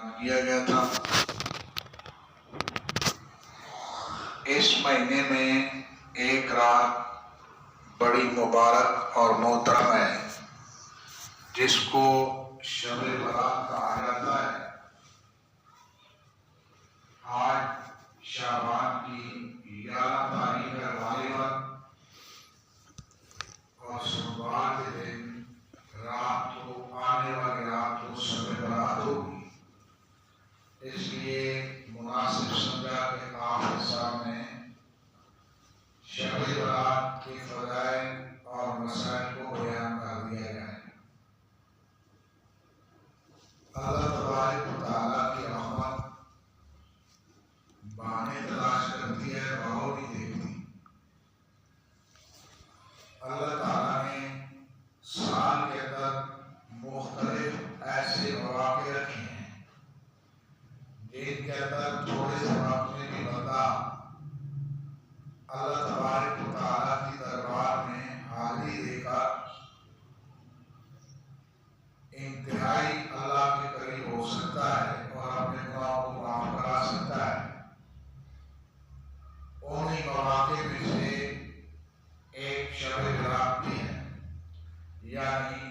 کیا گیا تھا۔ اس مہینے میں ایک رات بڑی مبارک اور محترم ہے جس کو شب برات کہا جاتا ہے۔ آج شعبان کی 11 تاریخ ہے غالباً، اور سوموار کے دن رات کو آنے والی رات کو شب برات ہوگی۔ اس لیے مناسب سمجھا کہ آپ کے سامنے شب برات کے فضائل اور مسائل کو بیان کر دیا جائے۔ اللہ تبارک و تعالیٰ کی رحمت بہانے تلاش کرتی ہے، بہو نہیں دیکھتی۔ اللہ تعالیٰ نے سال کے اندر مختلف ایسے مواقع رکھے ہیں جن کے اندر تھوڑے سے وقت میں بھی بندہ اللہ تبارک و تعالیٰ کی دربار میں حاضری دے کر انتہائی اللہ کے قریب ہو سکتا ہے اور اپنے گناہوں کو معاف کرا سکتا ہے۔ انہی مواقع میں سے ایک شب برات بھی ہے، یعنی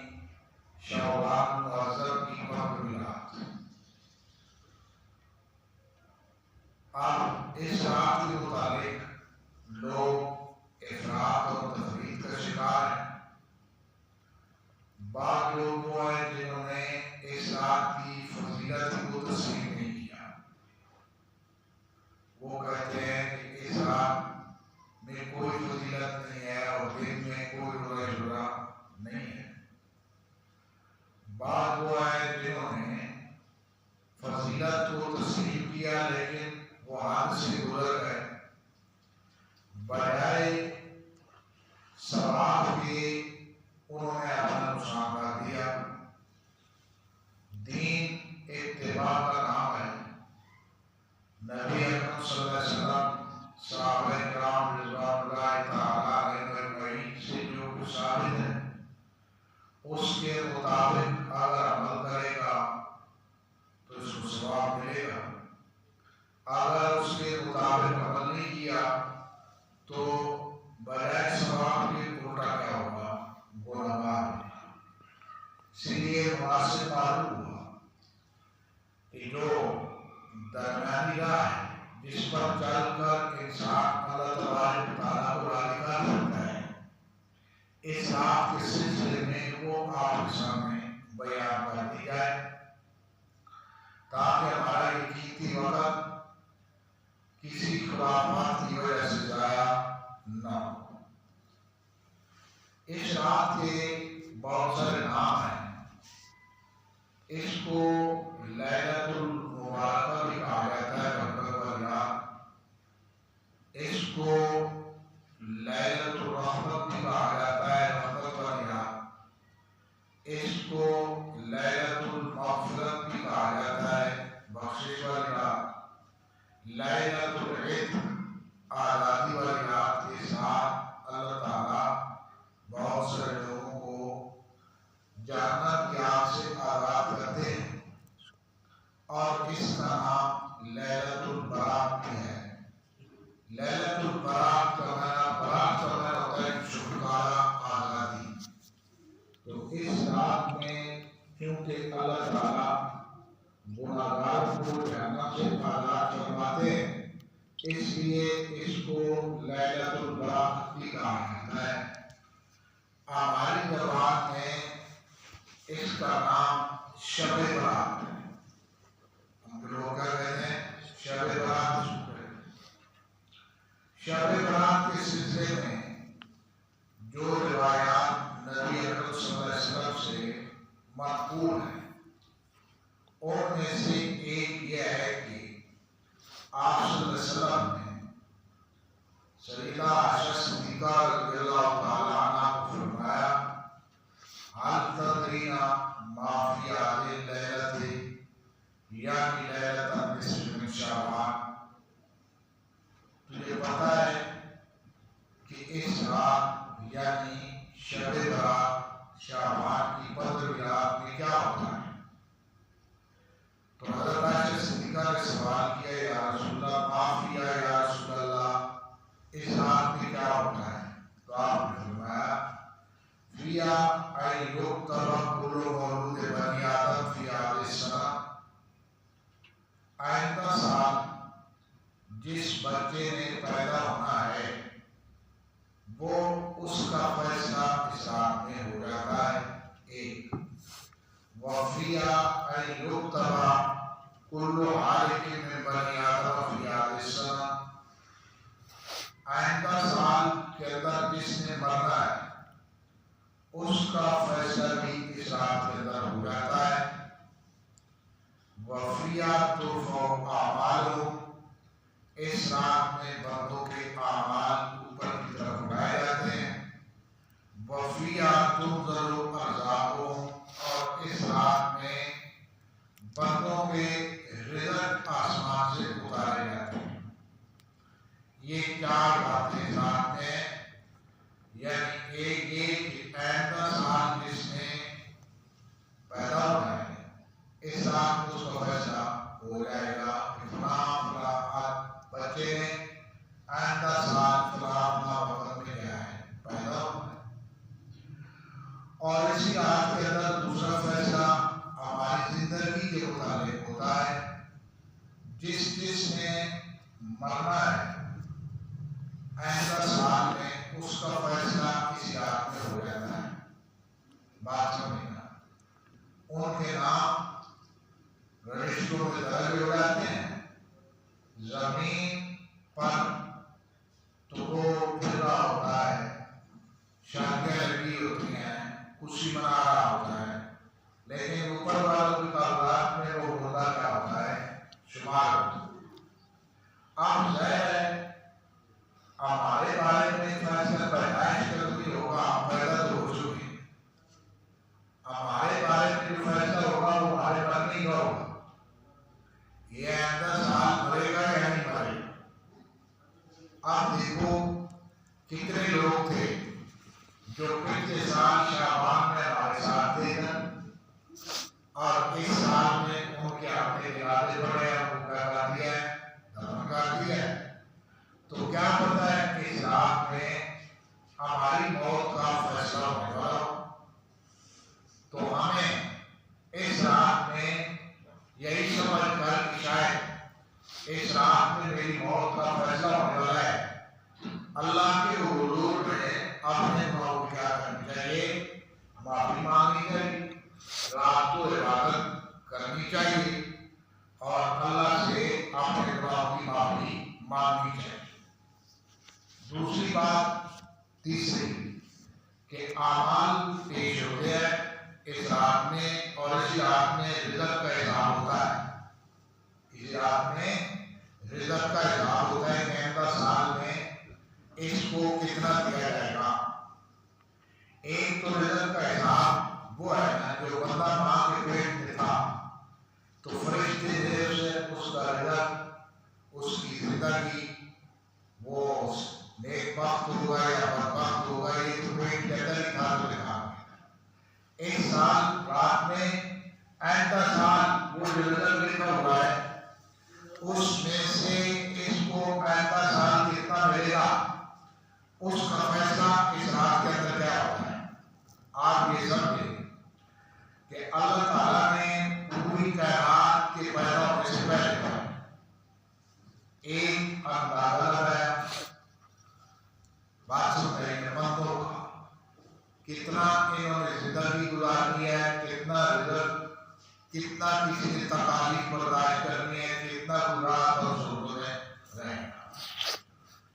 شعبان معظم کی 15ویں رات۔ اب اس رات کے متعلق لوگ افراط اور تفریط کا شکار ہیں۔ بعض لوگ وہ ہیں جنہوں نے اس رات کی فضیلت کو تسلیم نہیں کیا۔ وہ کہتے ہیں کہ اس رات میں کوئی فضیلت نہیں ہے اور دن میں کوئی روزہ شورا نہیں ہے۔ بعض وہ ہیں جنہوں نے فضیلت کو تسلیم کیا لیکن وہ حد سے گزر گئے، بجائے ثواب کے انہوں نے اپنا نقصان کر دیا۔ دین اتباع کا نام ہے۔ نبی اکرم صلی اللہ علیہ وسلم، صحابہ کرام رضوان اللہ تعالیٰ علیہ اجمعین سے جو کچھ ثابت ہے اس کے مطابق اگر عمل کرے گا تو اس کو ثواب ملے گا، اگر اس کے مطابق عمل نہیں کیا تو بجائے ثواب کے الٹا کیا ہوگا؟ گناہگار ہوگا۔ اسی لیے مناسب معلوم ہوا کہ جو درمیانی راہ ہے جس پر چل کر انسان اللہ تبارک و تعالیٰ کو راضی کر سکتا ہے، اس رات کے سلسلے میں وہ آپ کے سامنے بیان کر دی جائے تاکہ ہمارا یہ قیمتی وقت کسی خرافات کی وجہ سے ضائع نہ ہو۔ اس رات کے بہت سارے نام ہیں۔ اس کو لیلۃ المبارکہ بھی کہا جاتا ہے، برکت والی رات۔ اس کو لیلۃ الرحمت بھی کہا جاتا ہے، رحمت والی رات۔ اس کو لیلۃ المغفرت بھی کہا جاتا ہے، بخشش والی رات۔ لیلۃ العتق، آزادی والی رات کے ساتھ اللہ تعالیٰ بہت سارے لوگوں کو جہنم کی آگ سے آزاد کرتے ہیں، اور اس کا نام لیلۃ البراءت بھی ہے۔ لیلۃ البراءت کا برات کا معنی ہوتا ہے چھٹکارا، آزادی۔ تو اس رات میں کیونکہ اللہ تعالیٰ گناہگار کو جہنم سے آزاد فرماتے ہیں، اس لیے اس کو لیلۃ البراءت بھی کہا جاتا ہے۔ ہماری زبان میں اس کا نام شب برات ہے۔ ہم لوگ کیا کہتے ہیں؟ شب برات۔ شب برات کے سلسلے میں جو روایات نبی اکرم صلی اللہ علیہ وسلم سے منقول ہیں ان میں سے ایک یہ ہے کہ آپ صلی اللہ علیہ وسلم نے سیدہ عائشہ صدیقہ رضی اللہ تعالیٰ عنہ کو فرمایا، حل تدرین ما فی هذه اللیلۃ یعنی لیلۃ النصف من شعبان، تجھے پتہ ہے کہ اس رات یعنی شب برات شعبان کی 15ویں رات میں کیا ہوتا ہے؟ تو حضرت کل حالک من بنی آدم فی هذه السنہ، آئندہ سال کے اندر جس نے مرنا ہے اس کا فیصلہ بھی اس رات کے اندر ہو جاتا ہے۔ وفیہ ترفع اعمالہم، اس رات میں بندوں کے اعمال اوپر کی طرف اٹھائے جاتے ہیں۔ وفیہ تنزل ارزاقہم، اور اس رات میں بندوں کے رزق آسمان سے اتارے جاتے ہیں۔ یہ چار باتیں اس رات میں، یعنی ایک ایک آئندہ سال جس نے پیدا ہونا ہے اس رات میں اس کا فیصلہ ہو جائے گا کہ فلاں فلاں بچے نے آئندہ سال فلاں وقت میں کیا ہے پیدا ہونا ہے۔ اور اسی رات کے اندر دوسرا فیصلہ ہماری زندگی کے متعلق ہوتا ہے۔ جس نے مرنا ہے آئندہ سال میں اس کا فیصلہ اسی رات میں ہو جاتا ہے۔ بات سمجھنا، ان کے نام رجسٹروں میں درج ہو جاتے ہیں، زمین پر تو وہ پھر رہا ہوتا ہے، شادیاں لگی ہوتی ہیں، خوشی منا رہا ہوتا ہے، لیکن اوپر والوں کے کاروبار میں وہ ہوتا کیا ہوتا ہے، شمار ہوتا ہے۔ اب ظاہر ہے ہمارے بارے میں فیصلہ پیدائش کرتی ہوگا، ہم پیدا تو ہو چکے ہیں، ہمارے بارے میں جو فیصلہ ہوگا وہ ہمارے مرنے کا ہوگا، یہ آئندہ سال مرے گا یا نہیں مرے گا۔ اب دیکھو کتنے لوگ تھے جو پچھلے سال شعبان میں ہمارے ساتھ تھے اور اس سال میں ان کے اپنے ارادے بڑھے اور ان کا کر دیا ہے، دفن کر دیا ہے۔ تو کیا پتہ ہے کہ اس رات میں ہماری موت کا فیصلہ ہونے والا ہو، تو ہمیں اس رات میں یہی سمجھ کر کہ شاید اس رات میں میری موت کا فیصلہ ہونے والا ہے، اللہ کے حضور میں اپنے گناہوں کیا کرنی چاہیے، معافی مانگنی چاہیے، رات کو عبادت کرنی چاہیے اور اللہ سے اپنے گناہوں کی معافی مانگنی چاہیے۔ دوسری بات، تیسری، کہ اعمال پیش ہوتے ہیں اس رات میں، اور اسی رات میں رزق کا اظہار ہوتا ہے۔ اسی رات میں رزق کا اظہار ہوتا ہے کہ آئندہ سال میں اس کو کتنا دیا جائے گا۔ ایک تو رزق کا اظہار وہ ہے نا جو بندہ ماں کے پیٹ میں تھا تو فرشتے سے اس کا رزق، اس کی زندگی، وہ نیک بخت ہوگا یا بدبخت ہوگا، یہ تو پیٹ کے اندر ہی تھا تو لکھا گیا۔ ایک سال رات میں آئندہ سال وہ جو رزق لکھا ہوا ہے اس میں سے اس کو آئندہ سال کتنا ملے گا اس کا فیصلہ اس رات کے اندر کیا ہوتا ہے۔ آپ یہ سمجھیں کہ اللہ تعالیٰ نے پوری کائنات کے پیدا ہونے سے پہلے ایک اندازہ لگایا، بات سن رہے ہیں بندوں کا، کتنا انہوں نے زندگی گزارنی ہے، کتنا رزق، کتنا کسی نے تکالیف برداشت کرنی ہے، کتنا گزار اور سرور میں رہنا۔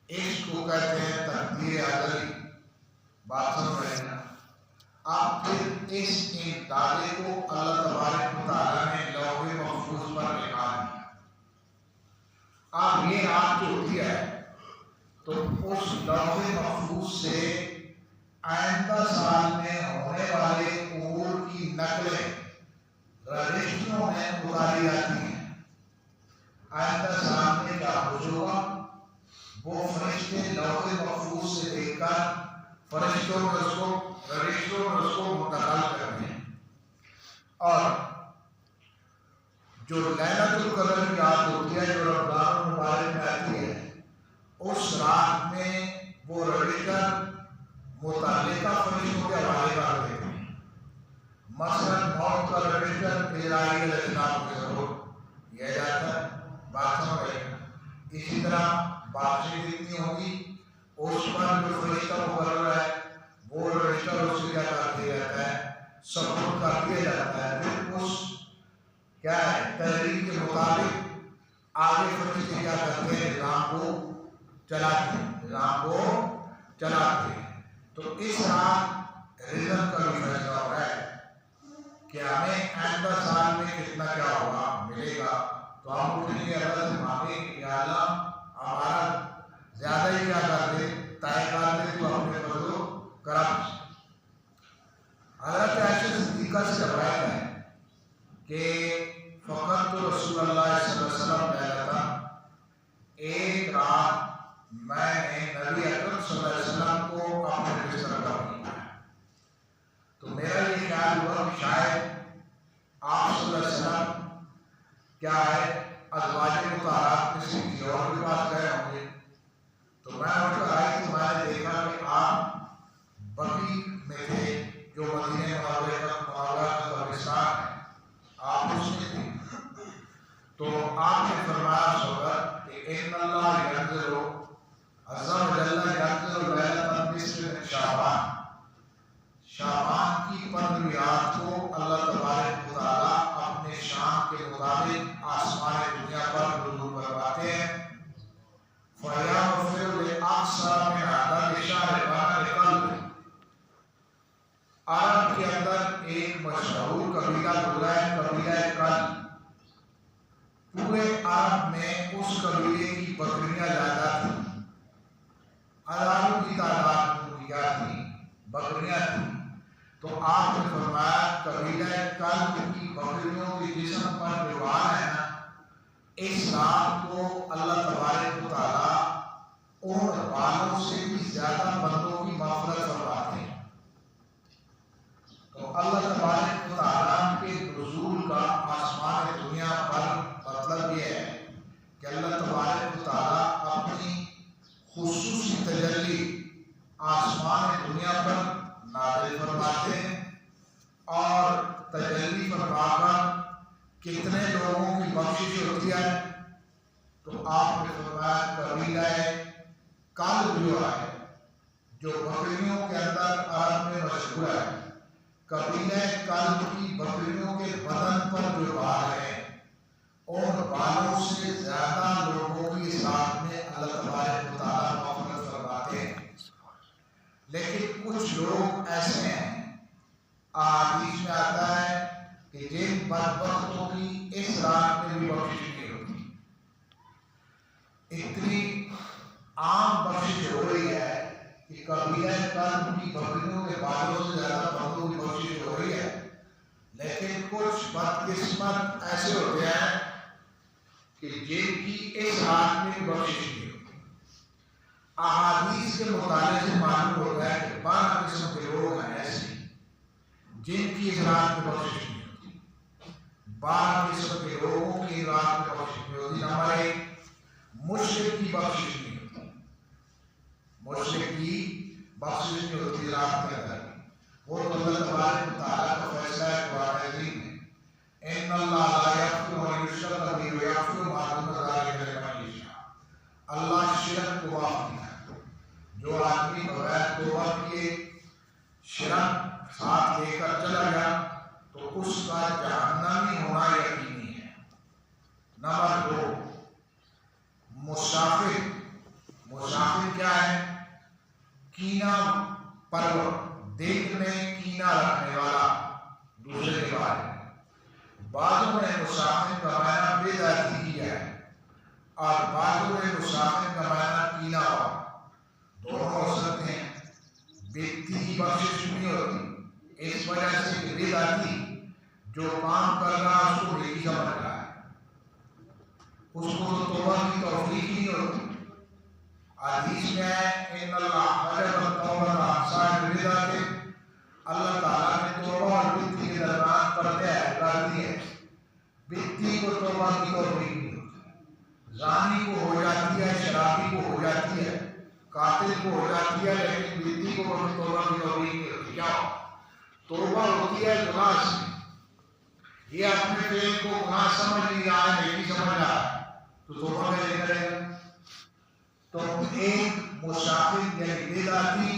اس کو کہتے ہیں تقدیر ازلی۔ بات سن رہے ہیں۔ اب پھر اس اندازے کو اللہ تبارک و تعالیٰ نے لوح محفوظ پر لکھا دیا۔ اب یہ رات جو ہوتی ہے تو اس لوح محفوظ سے آئندہ سال میں ہونے والے امور کی نقلیں رجسٹروں میں اتاری جاتی ہیں۔ آئندہ سال میں کیا کچھ ہوگا وہ فرشتے لوح محفوظ سے دیکھ کر فرشتوں میں اس کو رجسٹروں میں اس کو منتقل کرتے ہیں۔ اور جو لیلۃ القدر کی رات ہوتی ہے جو رمضان المبارک میں آتی ہے اس رات میں وہ رجسٹر متعلقہ فرشتوں کے حوالے کر دیتے ہیں۔ مثلاً موت کا رجسٹر اسرائیل علیہ السلام کے ضرور کیا جاتا ہے، بات سمجھ رہے ہیں۔ اسی طرح بارشیں جتنی ہوگی اس پر جو فرشتہ مقرر ہے وہ رجسٹر اس سے کیا کر دیا جاتا ہے، سپورٹ کر دیا جاتا ہے۔ پھر اس کیا ہے تحریر کے مطابق آگے فرشتے کیا کرتے ہیں؟ نظام کو چلاتے ہیں. تو اس رات رزق کا بھی فیصلہ ہو رہا ہے کہ ہمیں آئندہ سال میں کتنا کیا ہوگا ملے گا. تو ہم اٹھیں گے اللہ سے مانگیں کہ یا اللہ ہمارا زیادہ ہی کیا کر دے، طے کر دے تو اپنے فضل و کرم سے. حضرت عائشہ صدیقہ سے روایت ہے کہ فقط تو رسول اللہ صلی اللہ علیہ وسلم لیلۃ، ایک رات میں نے نبی اکرم صلی اللہ علیہ وسلم کو اپنے بستر پر کیا. تو میرا یہ خیال ہوا کہ شاید آپ صلی اللہ علیہ وسلم کیا ہے ازواج مطہرات میں سے کسی اور کے پاس گئے ہوں گے. تو میں اٹھ کر آئی تو میں نے دیکھا کہ آپ بقیع میں تھے، جو مدینہ منورہ کا قبرستان ہے، آپ اس میں تھے. تو آپ نے فرمایا سو کر کہ ان اللہ ینظر عز و جل ینظر لیلۃ النصف من شعبان، شعبان کی 15 رات کو اللہ تبارک و تعالیٰ اپنے شان کے مطابق آسمان دنیا پر نزول فرماتے ہیں. فَيَغْفِرُ لِأَقْصَىٰ مِنْ عَدَدِ شَهْرِ قَلْبِ. عرب کے اندر ایک مشہور قبیلہ گزرا ہے، قبیلہ کلب. پورے عرب میں اس قبیلے کی بکریاں زیادہ تھیں، ہزاروں کی تعداد میں کیا تھی؟ بکریاں تھیں. تو آپ نے فرمایا قبیلہ کلب کی بکریوں کے جسم پر جو بال ہے نا، اس رات کو اللہ تبارک و تعالیٰ ان بالوں سے بھی زیادہ بندوں کی مغفرت فرماتے ہیں. تو اللہ تبارک و تعالیٰ کے نزول کا آسمان دنیا پر مطلب یہ ہے کہ اللہ تبارک و تعالیٰ اپنی خصوصی تجلی آسمان دنیا پر نازل فرماتے ہیں. اور تجلی فرما کر کتنے لوگوں کی بخشش ہوتی ہے؟ تو آپ نے فرمایا قبیلہ کلب جو ہے، جو بکریوں کے اندر عرب میں مشہور ہے، قبیلہ کلب کی بکریوں کے بدن پر جو بال ہیں، ان بالوں سے زیادہ لوگوں کی ساتھ میں اللہ تبارک و تعالیٰ مغفرت فرماتے ہیں. لیکن کچھ لوگ ایسے ہیں، حدیث میں آتا ہے کہ جن بدبختوں کی اس رات میں بھی بخشش نہیں ہوتی. اتنی عام بخشش ہو رہی ہے کہ قبیلہ کلب کی بکریوں کے بالوں سے زیادہ بندوں کی بخشش ہو رہی ہے. لیکن کچھ بدقسمت ایسے ہوتے ہیں کہ جن کی اس رات میں بھی بخشش نہیں ہوتی. احادیث کے مطالعے سے معلوم ہوتا ہے کہ 12 قسم کے لوگ ہیں ایسے جن کی اس رات میں بخشش نہیں ہوتی. 12 قسم کے لوگوں کی رات میں بخشش نہیں ہوتی. نمبر 1، مشرک کی بخشش نہیں ہوتی. مشرک کی بخشش نہیں ہوتی رات کے اندر. وہ تو اللہ تبارک و تعالیٰ کا فیصلہ ہے قرآن عظیم میں، ان اللہ لا یغفر ان یشرک به ویغفر ما دون ذلک لمن یشاء. اللہ شرک کو معاف نہیں کرتا. جو آدمی بغیر توبہ کیے شرک ساتھ لے کر چلا گیا تو اس کا جہنمی ہونا یقینی ہے. نمبر 2، مسافر. مسافر کیا ہے؟ کینہ پرور، دل میں کینہ رکھنے والا دوسرے کے بارے میں. بعضوں نے مسافر کا معنی بدعتی کیا ہے اور بعضوں نے مسافر کا معنی کینہ ہوا. دونوں ہو سکتے ہیں. بدعتی کی بخشش نہیں ہوتی اس وجہ سے کہ بدعتی جو کام کر رہا ہے اس کو نیکی سمجھ رہا ہے، اس کو تو توبہ کی توفیق ہی نہیں ہوتی. حدیث میں ہے ان اللہ وجب التوبۃ عن صاحب البدعۃ. اللہ تعالیٰ نے توبہ اور بدعتی کے درمیان پردے کر دیے. بدعتی کو توبہ کی توفیق نہیں ہوتی. زانی کو ہو جاتی ہے، شرابی کو ہو جاتی ہے، قاتل کو ہو جاتی ہے، لیکن بدعتی کو توبہ کی توفیق نہیں ہوتی. کیا توبہ ہوتی ہے گناہ سے. یہ اپنے فعل کو گناہ سمجھ نہیں رہا ہے، نیکی سمجھ رہا ہے، تو توبہ کیسے کرے گا؟ تو ایک مسافر یعنی بدعتی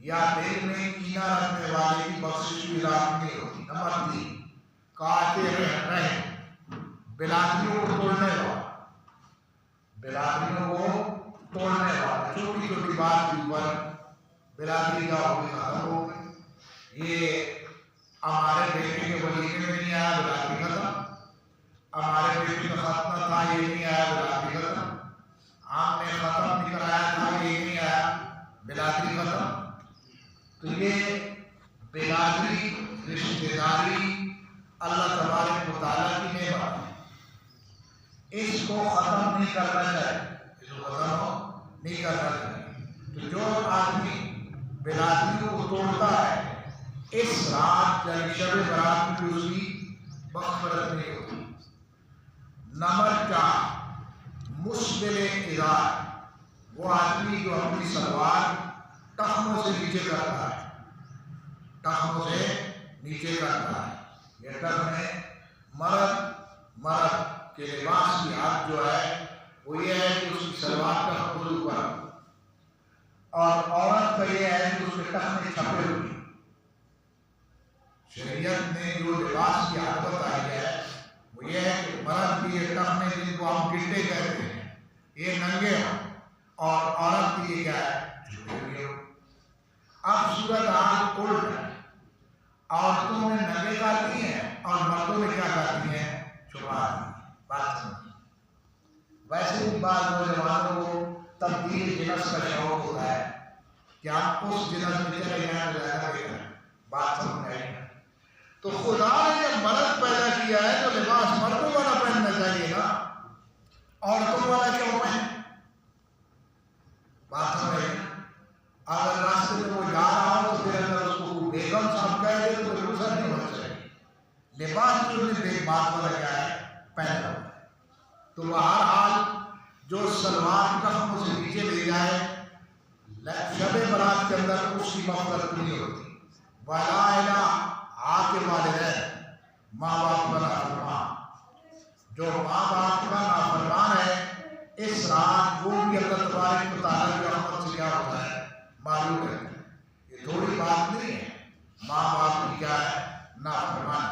یا دل میں کینہ رکھنے والے کی بخشش بھی رات نہیں ہوتی. نمبر 3، قاطع رحم. برادریوں کو توڑنے والا، برادریوں کو توڑنے والا، چھوٹی چھوٹی بات کے اوپر برادری کا ہوگی ختم ہو گئی. یہ ہمارے بیٹے کے ولیمے میں نہیں آیا برادری ختم، ہمارے بیٹے کا ختنہ تھا یہ نہیں آیا برادری ختم، ہم نے ختم نہیں کرایا تھا یہ نہیں آیا برادری ختم. تو یہ برادری رشتہ داری اللہ تبارک و تعالیٰ کی نعمت ہے، اس کو ختم نہیں کرنا چاہیے، اس کو ختم نہیں کرنا چاہیے. تو جو آدمی برادریوں کو توڑتا ہے اس رات یعنی شب برات میں اس کی مغفرت نہیں ہوتی. نمبر 4 مسبل ازار، وہ آدمی جو اپنی سلوار ٹخنوں سے نیچے کرتا ہے، ٹخنوں سے نیچے کرتا ہے. یہ ٹخنے مرد کے لباس کی حد جو ہے وہ یہ ہے کہ اس کی سلوار ٹخنوں سے اوپر، اور عورت کا یہ ہے کہ اس کے ٹخنے چھپے ہوئے. شریعت نے جو لباس کی حد بتائی ہے وہ یہ ہے کہ مرد کی یہ ٹخنے جن کو ہم گڈے کہتے ہیں یہ ننگے ہوں، اور عورت کی یہ کیا ہے چھپے ہوئے ہوں. اب صورت حال الٹ ہے، عورتوں نے ننگے کرتی ہیں اور مردوں نے کیا کرتی ہیں چھپا دی. بات سمجھ. ویسے بھی بعض نوجوانوں کو تبدیل جنس کا شوق ہوتا ہے کہ آپ اس جنس میں چلے جائیں زیادہ بہتر ہے. بات سمجھ آئی. تو خدا نے جب مرد پیدا کیا ہے تو لباس مردوں والا پہننا چاہیے نا، عورتوں والا کیوں پہنے؟ بات سمجھ آئی. اگر راستے میں وہ جا رہا ہو تو پھر اگر اس کو بیگم صاحب کہہ دے تو پھر غصہ نہیں ہونا چاہیے. لباس جو نے دیکھ بات والا کیا ہے پہنا ہوا ہے. تو بہرحال جو سلوار ٹخنوں سے نیچے لے جائے شب برات کے اندر اس کی مغفرت نہیں ہوتی. ولا الہ کے والدین، ماں باپ کا نافرمان، جو ماں باپ کا نافرمان ہے اس رات وہ بھی اللہ تبارک و تعالیٰ کی رحمت سے کیا ہوتا ہے معلوم ہے. یہ تھوڑی بات نہیں ہے، ماں باپ کی کیا ہے نافرمان.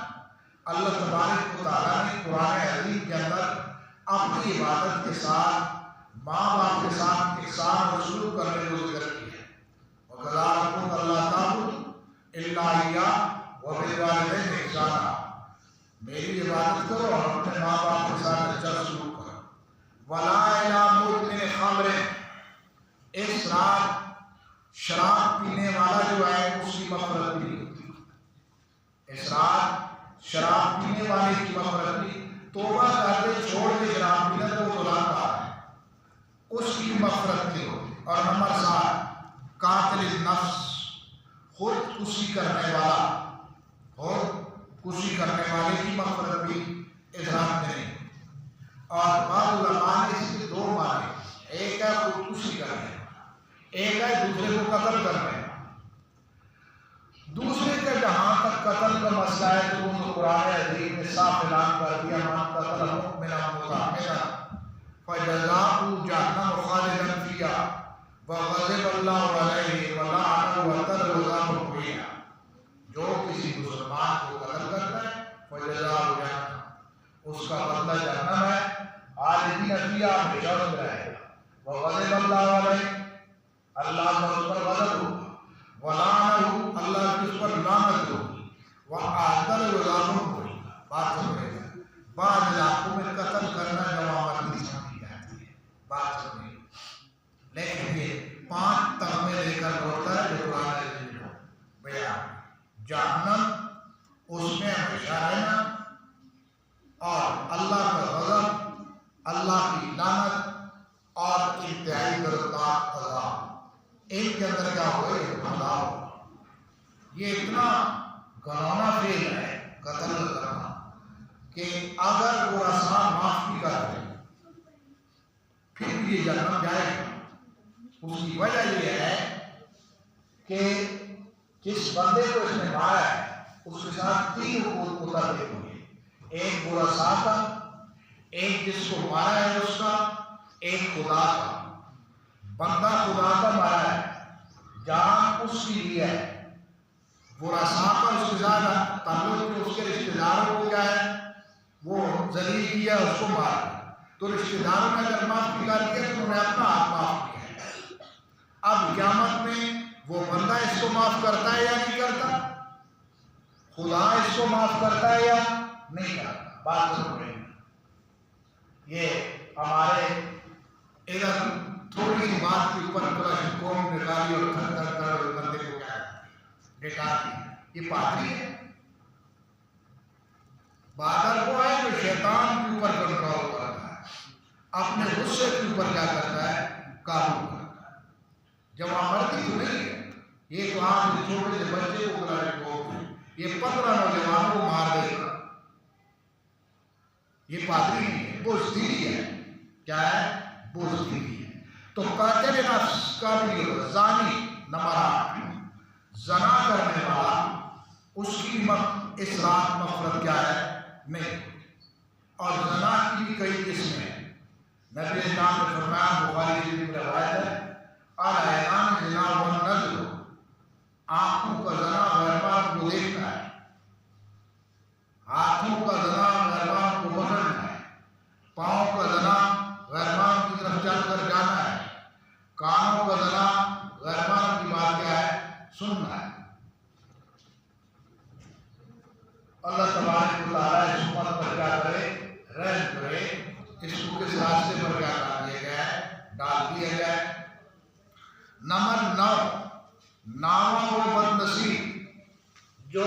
اللہ تبارک و تعالیٰ نے قرآن عظیم کے اندر اپنی عبادت کے ساتھ ماں باپ کے ساتھ احسان و سلوک کرنے کو ذکر کیا ہے. وَقَضَىٰ رَبُّكَ أَلَّا تَعْبُدُوا إِلَّا إِيَّاهُ وَبِالْوَالِدَيْنِ إِحْسَانًا، میری عبادت کرو اور اپنے ماں باپ کے ساتھ اچھا سلوک کرو. وَلَا إِلَىٰ مُدْمِنِ خَمْرٍ، اس رات شراب پینے والا جو ہے اس کی مغفرت نہیں ہوتی. اس رات شراب پینے والے کی مغفرت نہیں، توبہ کر دے چھوڑ دے شراب پینا تو گنہگار ہے، اس کی مغفرت نہیں ہوتی. اور نمبر 7 قاتل النفس، خود کشی کرنے والا، خود کشی کرنے والے کی مغفرت بھی اس رات میں نہیں. اور بعض علماء نے اس کے 2 معنی، ایک ہے خود کشی کرنے، ایک ہے دوسرے کو قتل کرنے. دوسرے کا جہاں تک قتل کا مسئلہ ہے تو قرآن عظیم نے صاف اعلان کر دیا من قتل مؤمنا متعمدا فجزاؤہ جہنم خالدا فیہا وغضب اللہ علیہ ولعنہ وَأَعَدَّ لَهُ عَذَابًا مُهِینًا. جو کسی مسلمان کو قتل کرتا ہے فجزاؤہ جہنم، اس کا بدلہ جہنم ہے، خالدین فیہا ہمیشہ اس میں رہے گا. وغضب اللہ علیہ، اللہ کا اس پر غضب ہوگا، وَلَعَنَهُ، اللہ کی اس پر لعنت ہوگی، وَأَعَدَّ لَهُ عَذَابًا مُهِینًا. بات سمجھے گا. بعض علاقوں میں قتل کرنا جوامت نہیں سمجھی جاتی ہے. بات سمجھے گا. لیکن یہ 5 تغمے لے کر ہوتا ہے جو قرآن عظیم کو بیان. جہنم اس میں ہمیشہ رہنا، اور اللہ کا غضب، اللہ کی لعنت، اور انتہائی دردناک عذاب. ان کے اندر کیا ہوئے عذاب. یہ اتنا گھناؤنا فعل ہے قتل کرنا کہ اگر وہ آسان معاف بھی کر دے پھر بھی یہ جہنم جائے گا. اس کی وجہ یہ ہے کہ جس بندے کو اس نے مارا ہے اس کے ساتھ 3 حقوق متعلق ہوئے. ایک برا ساکا، ایک جس کو مارا ہے اس کا، ایک خدا کا. بندہ خدا کا مارا ہے، جان اس کی لی ہے. برا ساکا اس کے ساتھ تعلق میں اس کے رشتہ داروں کو کیا ہے وہ ذلیل کیا اس کو مار دیا، تو رشتہ داروں نے اگر معاف کیا تو انہوں نے اپنا ہاتھ معاف کیا ہے۔ اب قیامت میں وہ بندہ اس کو معاف کرتا ہے یا نہیں کرتا؟ خدا اس کو معاف کرتا ہے یا نہیں کرتا؟ بات سن رہے ہیں، یہ ہمارے ادھر تھوڑی سی بات کے اوپر کلش قوم نکالی اور تھر بندے کو کیا ڈٹا دی۔ یہ پادری ہے، بادل وہ ہے جو شیطان کے اوپر کنٹرول کرتا ہے، اپنے غصے کے اوپر کیا کرتا ہے؟ قابو کرتا ہے۔ جوامردی تو نہیں ہے، یہ تو آپ چھوٹے سے بچے کو بلا یہ 15 نوجوانوں کو مار دے گا، یہ پادری نہیں ہے، بزدلی ہے۔ کیا ہے؟ بزدلی ہے۔ تو قاتل نفس کا بھی زانی نمبر 8 زنا کرنے والا، اس کی اصلاح مغفرت کیا ہے؟ نہیں۔ اور زنا کی بھی کئی قسمیں ہیں۔ نبی اسلام نے فرمایا، بخاری شریف میں روایت ہے، العینان زنا والنظر، آنکھوں کا زنا غیر محرم کو دیکھنا ہے، ہاتھوں کا زنا غیر محرم کو پکڑنا ہے، پاؤں کا زنا غیر محرم کی طرف چل کر جانا ہے، کانوں کا زنا غیر محرم کی بات کیا ہے؟ سننا ہے۔ اللہ تبارک و تعالیٰ اس امت پر کیا کرے؟ رحم کرے۔ اس کو کس راستے پر کیا کر دیا گیا ہے؟ ڈال دیا گیا ہے۔ نمبر 9 ناواں و بد نصیب، جو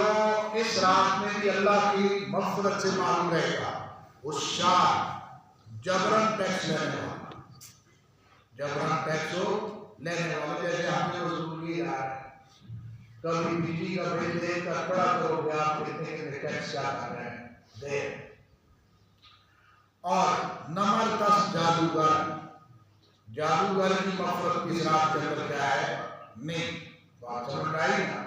اس رات میں بھی اللہ کی مغفرت سے معلوم رہے گا، اس شاہ جبرن ٹیکس لینے والا، جبرن ٹیکس لینے والا، جیسے ہم نے رسول کی رہا ہے، کبھی بجلی کا بل دے کر پڑا کرو گے آپ کتنے کے ٹیکس کیا کر رہے ہیں دے۔ اور نمبر 10 جادوگر، جادوگر کی مغفرت کی رات کے اندر کیا ہے؟ نہیں۔ بات سمجھ آئی نا؟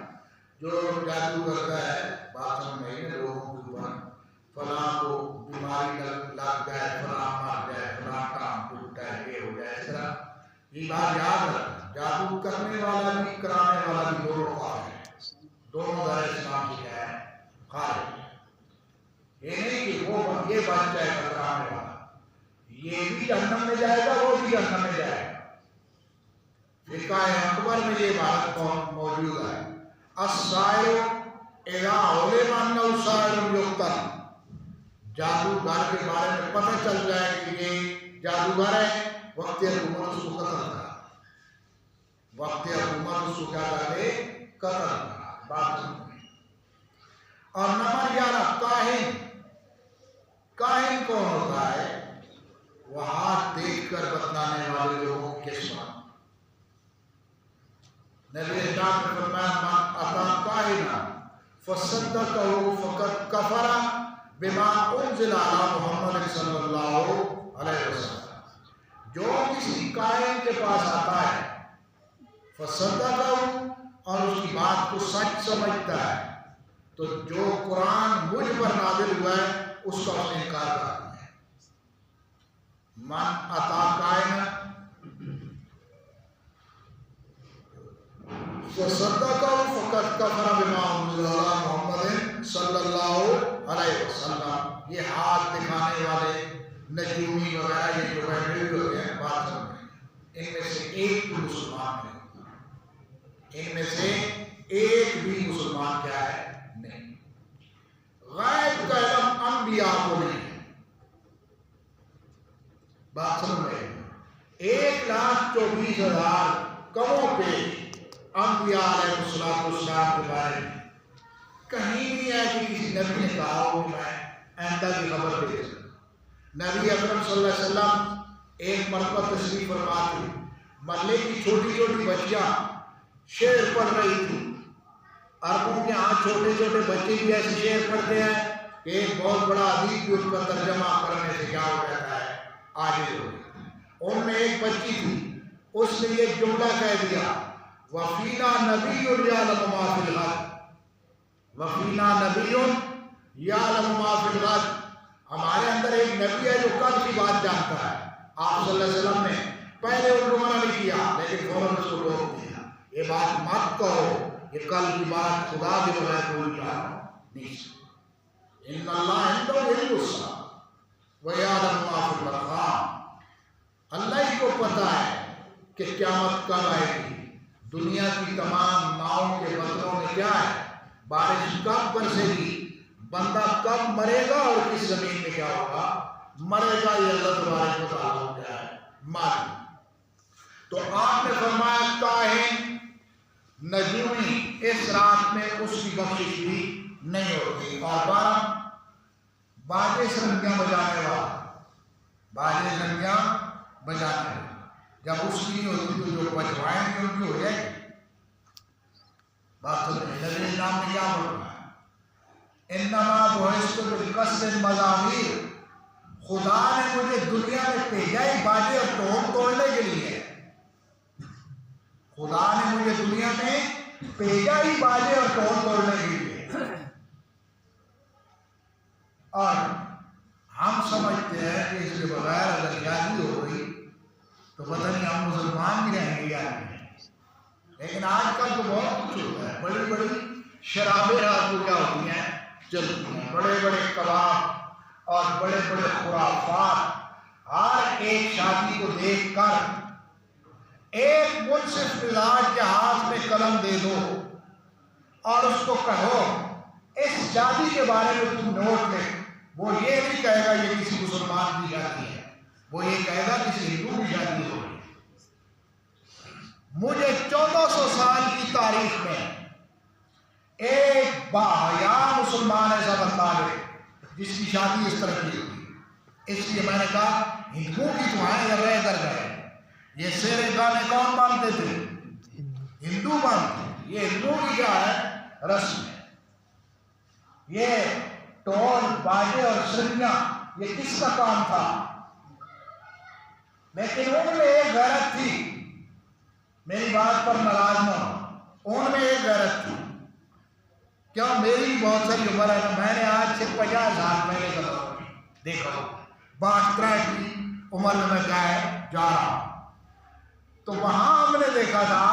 جو جادو کرتا ہے، بات سمجھ آئی نا؟ لوگوں کے اوپر فلاں کو بیماری لگ جائے، فلاں مر جائے، فلاں کام ٹوٹ جائے، یہ ہو جائے، اس طرح یہ بات یاد رکھنا، جادو کرنے والا بھی کرانے والا بھی دونوں خارج ہے، دونوں دار اسلام سے کیا ہے؟ خارج ہے۔ یہ نہیں کہ وہ یہ بچ جائے گا کرانے والا، یہ بھی جہنم میں جائے گا، وہ بھی جہنم میں جائے گا۔ فقہ اکبر میں یہ بات موجود ہے، السائر اذا علم انہ سائر یقتل، جادوگر کے بارے میں پتہ چل جائے کہ یہ جادوگر ہے، وقت حکومت اس کو قتل کرا، وقت حکومت اس کو کیا کرے؟ قتل کرا۔ بات سمجھیں۔ اور نمبر 11 کاہن، کاہن کون ہوتا ہے؟ وہ ہاتھ دیکھ کر بتلانے والے لوگوں کے ساتھ۔ نبی اسلام نے فرمایا، من اتی کاہنا فصدقہ فقد کفر بما انزل علی محمد صلی اللہ علیہ وسلم، جو کسی کاہن کے پاس آتا ہے فصدقہ، اور اس کی بات کو سچ سمجھتا ہے، تو جو قرآن مجھ پر نازل ہوا ہے اس کا اس نے انکار کر دیا ہے۔ من اتی کاہنا فصدقہ فقد کفر بما انزل علی محمد صلی اللہ علیہ وسلم۔ یہ ہاتھ دکھانے والے نجومی وغیرہ یہ جو بیٹھے ہوئے ہیں، بات سمجھیں، ان میں سے ایک بھی مسلمان نہیں، ان میں سے ایک بھی مسلمان کیا ہے؟ نہیں۔ غیب کا علم انبیاء کو نہیں ہے، بات سمجھ رہے ہیں۔ 1,24,000 کموں پہ انبیاء علیہ السلام کے بارے میں کہیں نہیں ہے کہ کسی نبی نے کہا ہو کہ میں آئندہ کی خبر دے سکتا۔ نبی اکرم صلی اللہ علیہ وسلم ایک مرتبہ تشریف فرما تھی، محلے کی چھوٹی چھوٹی بچیاں شعر پڑھ رہی تھی۔ عربوں کے ہاں چھوٹے چھوٹے بچے بھی ایسے شعر پڑھتے ہیں کہ ایک بہت بڑا ادیب بھی ان کا ترجمہ کرنے سے کیا ہو جاتا ہے؟ عاجز ہو جاتا ہے۔ ان میں ایک بچی تھی، اس نے یہ جملہ کہہ دیا، وَفِينَا نَبِيٌّ يَعْلَمُ مَا فِي الْغَدِ، وَفِينَا نَبِيٌّ يَعْلَمُ مَا فِي الْغَدِ، ہمارے اندر ایک نبی ہے جو کل کی بات جانتا ہے۔ آپ صلی اللہ علیہ وسلم نے پہلے ان کو منع نہیں کیا، لیکن فوراً اس کو روک دیا، یہ بات مت کہو، یہ کل کی بات خدا کے بغیر کوئی کہا نہیں۔ ان اللہ عنده علم الساعہ، وَيَعْلَمُ مَا فِي الْأَرْحَامِ، اللہ ہی کو پتہ ہے کہ قیامت کب آئے گی، دنیا کی تمام ماؤں کے بطنوں میں کیا ہے، بارش کب برسے گی، بندہ کب مرے گا اور کس زمین میں کیا ہوگا مرے گا، یہ اللہ تبارک و تعالیٰ کو کیا ہے معلوم۔ تو آپ نے فرمایا کاہن نجومی اس رات میں اس کی بخشش بھی نہیں ہوتی۔ اور باجے سرنگیاں بجانے والا، باجے سرنگیاں بجانے والا جب اس کی نہیں ہوتی تو جو بجوائیں گے ان کی ہو جائے گی۔ بات سمجھے نبی اسلام نے کیا فرمایا، انما بعثت بالقصد المزامیر، خدا نے مجھے دنیا میں بھیجا ہی باجے اور ڈھول توڑنے کے لیے، خدا نے مجھے دنیا میں بھیجا ہی باجے اور ڈھول توڑنے کے لیے۔ اور ہم سمجھتے ہیں کہ اس کے بغیر اگر شادی ہو گئی تو پتہ نہیں ہم مسلمان بھی رہیں گے یا نہیں، لیکن آج کل تو بہت کچھ ہوتا ہے، بڑی بڑی شرابیں رات کو کیا ہوتی ہیں چلتی ہیں، بڑے بڑے کباب اور بڑے بڑے خرافات۔ ہر ایک شادی کو دیکھ کر ایک منصف مزاج کے ہاتھ میں قلم دے دو اور اس کو کہو اس شادی کے بارے میں تم نوٹ لے، وہ یہ نہیں کہے گا یہ کسی مسلمان کی شادی ہے، وہ یہ کہے گا کسی ہندو کی شادی ہو رہی ہے۔ مجھے 1400 سال کی تاریخ میں ایک باحیا مسلمان ایسا بتا دے جس کی شادی اس طرح کی ہوئی، اس لیے میں نے کہا ہندوؤں کی تو ہیں ادھر رہ کر گئے، یہ شیر گانے کون مانتے تھے؟ ہندو مانتے، یہ ہندوؤں کی کیا ہے رسم ہے، یہ ٹول باجے اور سرنیاں یہ کس کا کام تھا؟ لیکن ان میں ایک غیرت تھی، میری بات پر ناراض نہ ہو، ان میں ایک غیرت تھی۔ کیا میری بہت ساری عمر ہے نا، میں نے آج سے 50 سال پہلے کا دیکھا 62 کی عمر میں کیا ہے جا رہا ہوں، تو وہاں ہم نے دیکھا تھا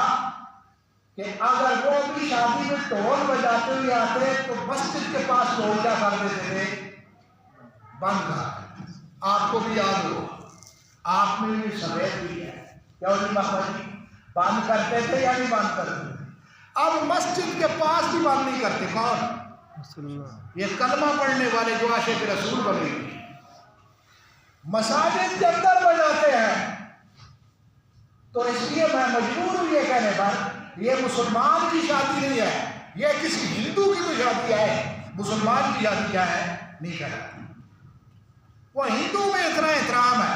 کہ اگر وہ اپنی شادی میں ڈھول بجاتے ہوئے آتے تو مسجد کے پاس ڈھول کیا کر دیتے تھے بند کر۔ آپ کو بھی یاد ہو، آپ میں بھی سفید بھی ہے کیا ہوتی محمد جی بند کرتے تھے یا نہیں بند کرتے تھے؟ اب مسجد کے پاس بھی بند نہیں کرتے، کون؟ یہ کلمہ پڑھنے والے جو عاشق رسول بنے گے، مساجد کے اندر بجاتے ہیں۔ تو اس لیے میں مجبور ہوں یہ کہنے پر یہ مسلمان کی شادی نہیں ہے، یہ کسی ہندو کی تو شادی ہے، مسلمان کی شادی کیا ہے نہیں کہلاتی۔ وہ ہندو میں اتنا احترام ہے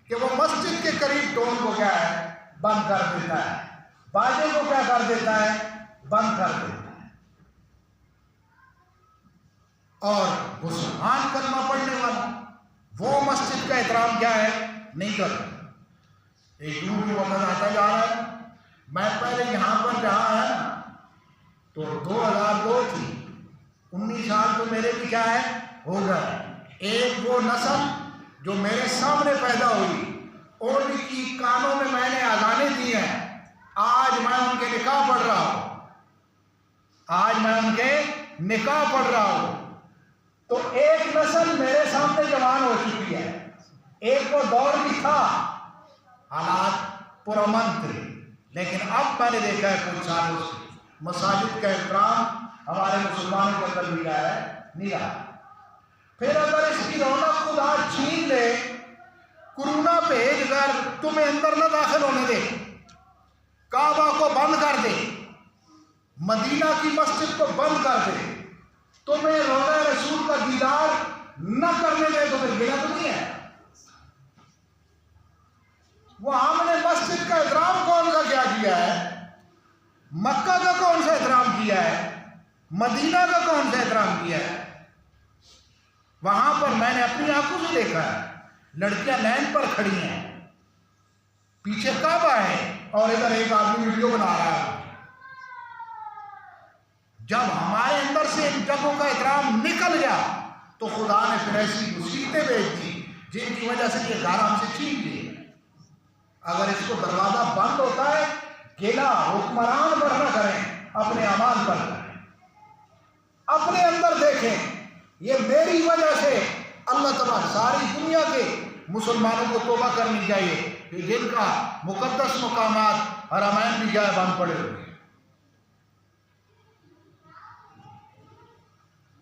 کہ وہ مسجد کے قریب ڈھول کو کیا ہے بند کر دیتا ہے، باجے کو کیا کر دیتا ہے بند کر دیتا ہے، اور مسلمان کلمہ پڑھنے والا وہ مسجد کا احترام کیا ہے نہیں کرتا۔ ایک دور بھی وقت آتا جا رہا ہے، میں پہلے یہاں پر جہاں ہے نا تو 2002 تھی، 19 سال تو میرے بھی کیا ہے ہو گئے۔ ایک وہ نسل جو میرے سامنے پیدا ہوئی ان کی کانوں میں میں نے اذانیں دی ہیں، آج میں ان کے نکاح پڑھ رہا ہوں، آج میں ان کے نکاح پڑھ رہا ہوں۔ تو ایک نسل میرے سامنے جوان ہو چکی ہے، ایک وہ دور بھی تھا حالات پرامن تھے، لیکن اب میں نے دیکھا ہے کچھ سالوں سے مساجد کا احترام ہمارے مسلمانوں کے اندر بھی کیا ہے نہیں رہا۔ پھر اگر اس کی رونق خدا چھین لے، کورونا بھیج کر تمہیں اندر نہ داخل ہونے دے، کعبہ کو بند کر دے، مدینہ کی مسجد کو بند کر دے، تمہیں روضہ رسول کا دیدار نہ کرنے دے، تو پھر گناہ تو نہیں ہے؟ وہ ہم نے مسجد کا احترام کون سا کیا کیا ہے؟ مکہ کا کون سا احترام کیا ہے؟ مدینہ کا کون سا احترام کیا ہے؟ وہاں پر میں نے اپنی آنکھوں سے دیکھا ہے، لڑکیاں لائن پر کھڑی ہیں، پیچھے کعبہ ہے اور ادھر ایک آدمی ویڈیو بنا رہا ہے۔ جب ہمارے اندر سے ان جگہوں کا احترام نکل گیا تو خدا نے پھر ایسی مصیبتیں بھیج دی جن کی وجہ سے یہ گھر ہم سے چھین لیے۔ اگر اس کو دروازہ بند ہوتا ہے، گیلا حکمران پر نہ کریں، اپنے اعمال پر کریں، اپنے اندر دیکھیں، یہ میری وجہ سے اللہ تبارک ساری دنیا کے مسلمانوں کو توبہ کرنی چاہیے کہ جن کا مقدس مقامات حرمین بھی جائے بند پڑے ہوئے.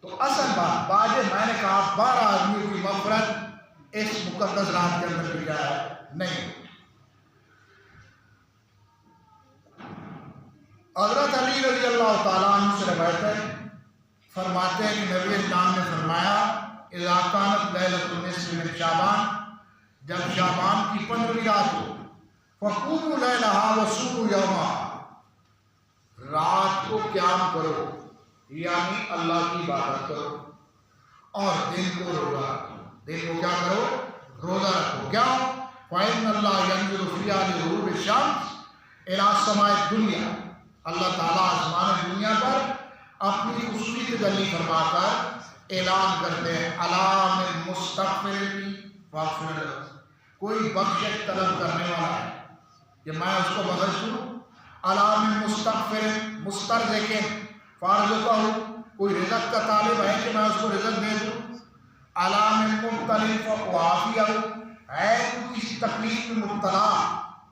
تو اصل بات میں نے کہا 12 آدمیوں کی مغفرت اس مقدس رات کے اندر بھی جائے نہیں. حضرت علی رضی اللہ تعالیٰ عنہ سے روایت ہے، فرماتے ہیں کہ نبی اسلام نے فرمایا اذا کانت لیلۃ النصف من شعبان، جب شعبان کی 15ویں رات ہو، فقوموا لیلہا وصوموا یومہا، رات کو قیام کرو یعنی اللہ کی عبادت کرو اور دن کو روزہ رکھو. دن کو کیا کرو؟ روزہ رکھو. کیا؟ فَإِنَّ اللَّهَ يَنْظُرُ فِيهَا لِغُرُوبِ الشَّمْسِ إِلَىٰ السَّمَاءِ الدُّنْيَا، اللہ تعالیٰ آسمان دنیا پر اپنی خصوصی تجلی فرما کر اعلان کرتے ہیں الا من مستغفر فاغفر لہ، کوئی بخشش طلب کرنے والا ہے کہ میں اس کو بخش دوں. الا من مستغفر مسترزق فارزقہ، کوئی رزق کا طالب ہے کہ میں اس کو رزق دے دوں. الا من مبتلی فاعافیہ، ہے کوئی کسی تکلیف میں مبتلا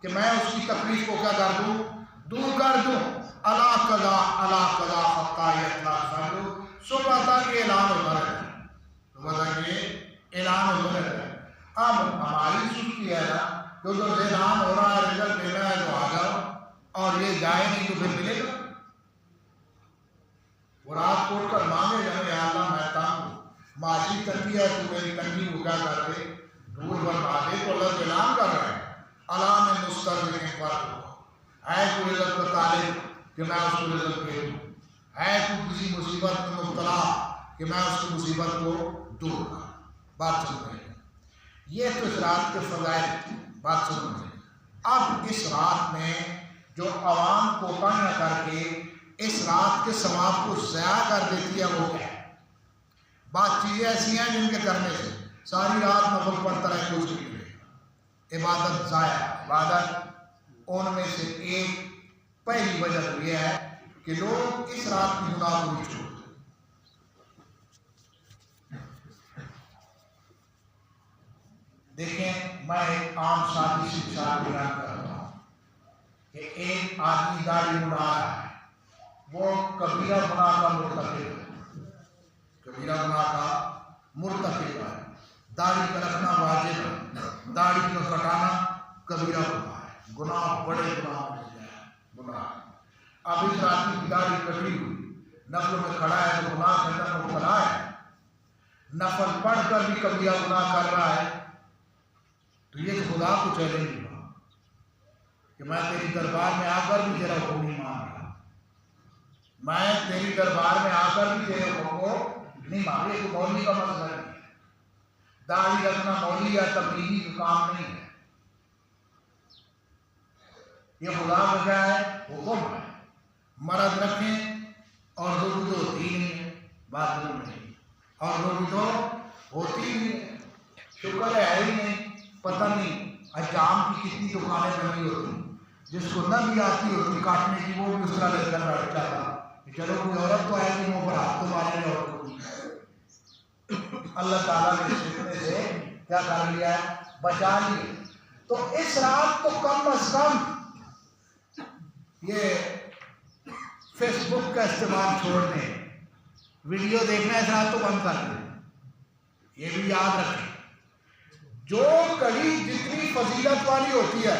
کہ میں اس کی تکلیف کو کیا کر دوں؟ دور کر دوں. الا قضا حتی یطلع الفجر، صبح تک اعلان ہوتا رہتا ہے، صبح تک یہ اعلان ہوتا رہتا ہے. اب ہماری سستی ہے نا جو اعلان ہو رہا ہے رزق دینا ہے تو آ جاؤ اور یہ جائے نہیں تو پھر ملے گا. وہ رات کو اٹھ کر مانگے جائیں یا اللہ میں تنگ ہوں، معاشی تنگی ہے تو میری تنگی کو کیا کر دے؟ دور بنا دے. تو اللہ سے اعلان کر رہا ہے الا من مسترزق فارزقہ، ہے کوئی رزق کا طالب کہ میں اس کو رزق دے دوں، ہے کوئی کسی مصیبت میں مبتلا کہ میں اس کی مصیبت کو دور کروں. بات سن رہے ہیں؟ یہ تو اس رات کے فضائل تھے. بات سن رہے ہیں؟ اب اس رات میں جو عوام کوتاہیاں کر کے اس رات کے ثواب کو ضائع کر دیتی ہے وہ کیا ہے؟ بات چیزیں ایسی ہیں جن کے کرنے سے ساری رات نفل پڑھتا رہے کچھ نہیں ملے، عبادت ضائع. عبادت ان میں سے ایک پہلی وجہ تو یہ ہے کہ لوگ اس رات کی گناہ کو نہیں چھوڑتے. دیکھیں میں ایک عام سادی سی مثال بیان کرتا ہوں کہ ایک آدمی داڑھی بنا رہا ہے، وہ کبیرہ گناہ کا مرتکب ہے، کبیرہ گناہ کا مرتکب ہے. داڑھی کا رکھنا واجب ہے، داڑھی کا کٹانا کبیرہ گناہ ہے، گناہ بڑے گناہ میں سے ہے گناہ. اب اس آدمی کی داڑھی کٹی ہوئی نفل میں کھڑا ہے تو گناہ کے اندر مبتلا ہے، نفل پڑھ کر بھی کبیرہ گناہ کر رہا ہے، تو یہ خدا کو چیلنج ہوا کہ میں تیری دربار میں آ کر بھی تیرا حکم نہیں مان رہا، میں تیری دربار میں آ کر بھی تیرے حکم کو نہیں مان رہا. یہ تو مولوی کا مسئلہ نہیں ہے، داڑھی رکھنا مولوی یا تبلیغی کا کام نہیں ہے، یہ خدا کا کیا ہے؟ حکم ہے. مرد رکھیں اور روزی تو ہوتی ہی نہیں ہے، بات نہیں، اور روزی تو ہوتی ہی نہیں ہے، شکر ہے ہی نہیں. پتہ نہیں حجام کی کتنی دکانیں بنی ہوتی، جس کو نہ بھی آتی ہوتی کاٹنے کی وہ بھی اس طرح لے کر بیٹھتا تھا کہ چلو کوئی عورت تو آئے گی منہ پر ہاتھ تو مارے گا. عورت کو اللہ تعالیٰ نے اس فتنے سے کیا کر لیا ہے؟ بچا لیا. تو اس رات تو کم از کم یہ فیس بک کا استعمال چھوڑ دیں، ویڈیو دیکھنا اس رات تو بند کر دیں. یہ بھی یاد رکھیں جو کڑی جتنی فضیلت والی ہوتی ہے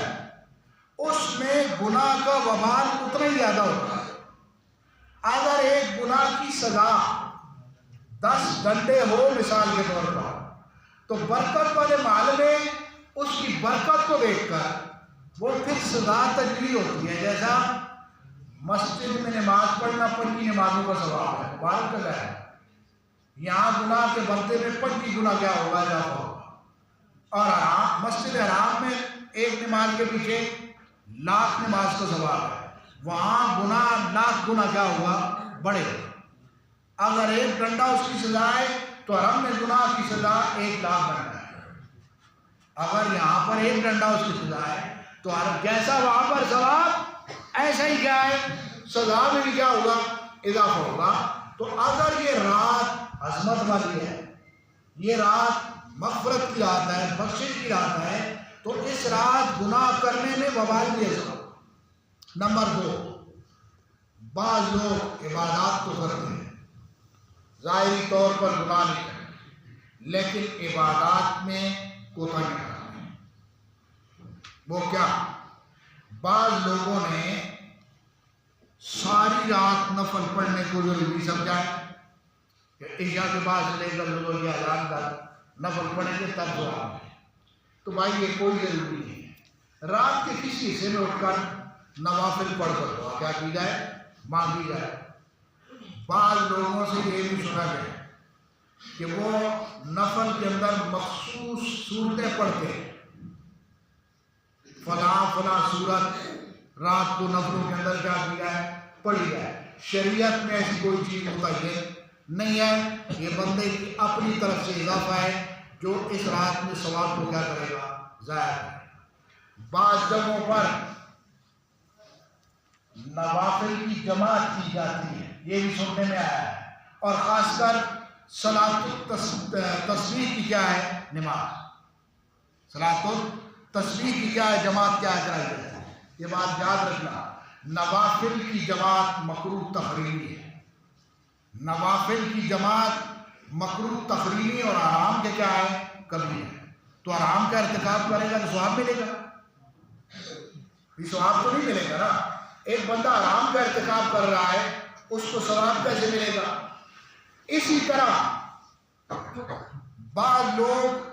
اس میں گناہ کا وبال اتنا ہی زیادہ ہوتا ہے. اگر ایک گناہ کی سزا 10 گھنٹے ہو مثال کے طور پر تو برکت والے مال میں اس کی برکت کو دیکھ کر وہ پھر سزا تجلی ہوتی ہے. جیسا مسجد میں نماز پڑھنا 50 نمازوں کا ثواب ہے، مبارک جگہ ہے. یہاں گناہ کے بدلے میں 50 گنا کیا ہوگا؟ اضافہ ہوگا. اور مسجد حرام میں ایک نماز کے پیچھے 1,00,000 نماز کا ثواب ہے، وہاں گناہ 1,00,000 گنا کیا ہوگا؟ بڑے. اگر 1 ڈنڈا اس کی سزا ہے تو حرم میں گناہ کی سزا 1,00,000 ڈنڈا ہے. اگر یہاں پر 1 ڈنڈا اس کی سزا ہے تو جیسا وہاں پر ثواب ایسا ہی کیا ہے سزا میں بھی کیا ہوگا؟ اضافہ ہوگا. تو اگر یہ رات عظمت والی ہے، یہ رات مغفرت کی رات ہے، بخشش کی رات ہے، تو اس رات گناہ کرنے میں وبال بھی ہے سب۔ نمبر 2، بعض لوگ عبادات تو کرتے ہیں، ظاہری طور پر گناہ نہیں کرتے، لیکن عبادات میں کوتاہی کرتے ہیں۔ وہ کیا؟ بعض لوگوں نے ساری رات نفل پڑھنے کو ضروری سمجھا ہے کہ عشاء کے بعد سے لے کر لوگوں کی اذان تک نفل پڑھیں گے تب دعا ہے، تو بھائی یہ کوئی ضروری نہیں ہے۔ رات کے کسی حصے میں اٹھ کر نوافل پڑھ کر دعا کیا کی جائے؟ مانگی جائے۔ بعض لوگوں سے یہ بھی سنا گیا کہ وہ نفل کے اندر مخصوص صورتیں پڑھتے ہیں، فلاں صورت رات کو نفلوں کے اندر کیا کیا ہے؟ پڑھی جائے۔ شریعت میں ایسی کوئی چیز متعین نہیں ہے، یہ بندے کی اپنی طرف سے اضافہ ہے جو اس رات میں ثواب کو کیا کرے گا؟ ضائع کرے گا۔ بعض جگہوں پر نوافل کی جماعت کی جاتی ہے، یہ بھی سننے میں آیا ہے، اور خاص کر صلاۃ التسبیح کی کیا ہے؟ نماز۔ صلاۃ التسبیح کی کیا ہے؟ جماعت کیا کرائی جاتی ہے۔ یہ بات یاد رکھنا، نوافل کی جماعت مکروہ تحریمی ہے۔ نوافل کی جماعت مکروہ تحریمی اور حرام کے کیا ہے؟ کبیرہ ہے۔ تو حرام کا ارتکاب کرے گا تو ثواب ملے گا؟ یہ ثواب تو نہیں ملے گا نا۔ ایک بندہ حرام کا ارتکاب کر رہا ہے، اس کو ثواب کیسے ملے گا؟ اسی طرح بعض لوگ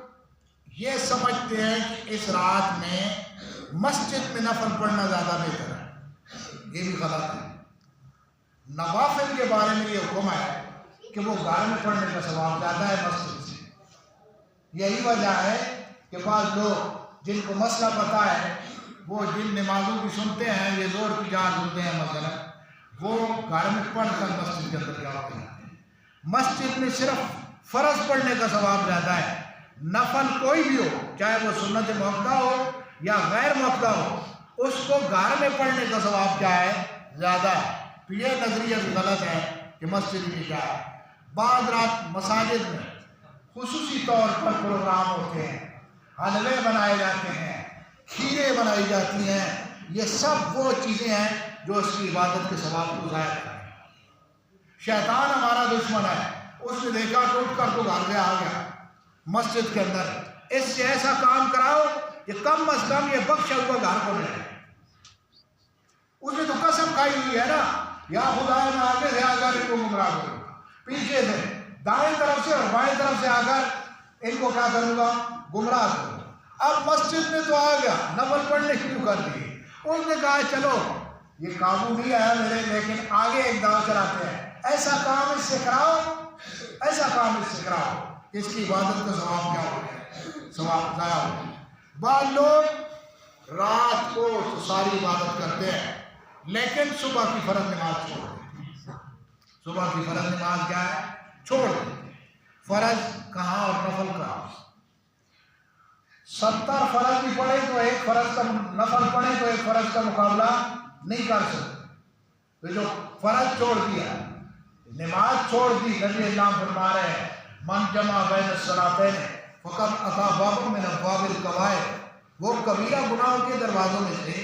یہ سمجھتے ہیں کہ اس رات میں مسجد میں نفل پڑھنا زیادہ بہتر ہے، یہ بھی غلط ہے۔ نوافل کے بارے میں یہ حکم ہے کہ وہ گھر میں پڑھنے کا ثواب زیادہ ہے مسجد سے۔ یہی وجہ ہے کہ بعض لوگ جن کو مسئلہ پتہ ہے، وہ جن نمازوں کی سنتے ہیں، یہ زور کی جان سنتے ہیں مثلا، وہ گھر میں پڑھ کر مسجد کے اندر کیا ہوتے ہیں؟ مسجد میں صرف فرض پڑھنے کا ثواب زیادہ ہے، نفل کوئی بھی ہو، چاہے وہ سنت موقع ہو یا غیر موقع ہو، اس کو گھر میں پڑھنے کا ثواب کیا ہے؟ زیادہ ہے۔ تو یہ نظریہ بھی غلط ہے کہ مسجد میں کیا ہے۔ بعض رات مساجد میں خصوصی طور پر پروگرام ہوتے ہیں، حلوے بنائے جاتے ہیں، کھیریں بنائی جاتی ہیں، یہ سب وہ چیزیں ہیں جو اس کی عبادت کے ثواب کو ضائع کریں۔ شیطان ہمارا دشمن ہے، اس نے دیکھا کہ اٹھ کر تو گھر سے آ گیا مسجد کے اندر، اس سے ایسا کام کراؤ کہ کم از کم یہ بخشا ہوا گھر کو ملے۔ اس نے تو قسم کھائی ہوئی ہے نا، یا خدا میں آگے سے آ کر ان کو گمراہ کروں گا، پیچھے سے دائیں طرف سے اور بائیں طرف سے آ کر ان کو کیا کروں گا؟ گمراہ کروں گا۔ اب مسجد میں تو آ گیا، نفل پڑھنے شروع کر دیے، اس نے کہا چلو یہ قابو نہیں آیا میرے، لیکن آگے ایک داؤ چلاتے ہیں، ایسا کام اس سے کراؤ، ایسا کام اس سے کراؤ، اس کی عبادت کا ثواب کیا ہو گیا؟ ثواب ضائع ہو گیا۔ بعض لوگ رات کو تو ساری عبادت کرتے ہیں، لیکن صبح کی فرض نماز چھوڑ دیتے ہیں۔ صبح کی فرض نماز کیا ہے؟ چھوڑ دیتے ہیں۔ فرض کہاں اور نفل کہاں؟ 70 فرض بھی پڑھے تو ایک فرض کا نفل پڑھے تو ایک فرض کا مقابلہ نہیں کر سکتے۔ تو جو فرض چھوڑ دیا، نماز چھوڑ دی، نبی اسلام فرما رہے ہیں من جمع بین الصلاتین فقط اتی باب من ابواب الکبائر، وہ کبیرہ گناہوں کے دروازوں میں سے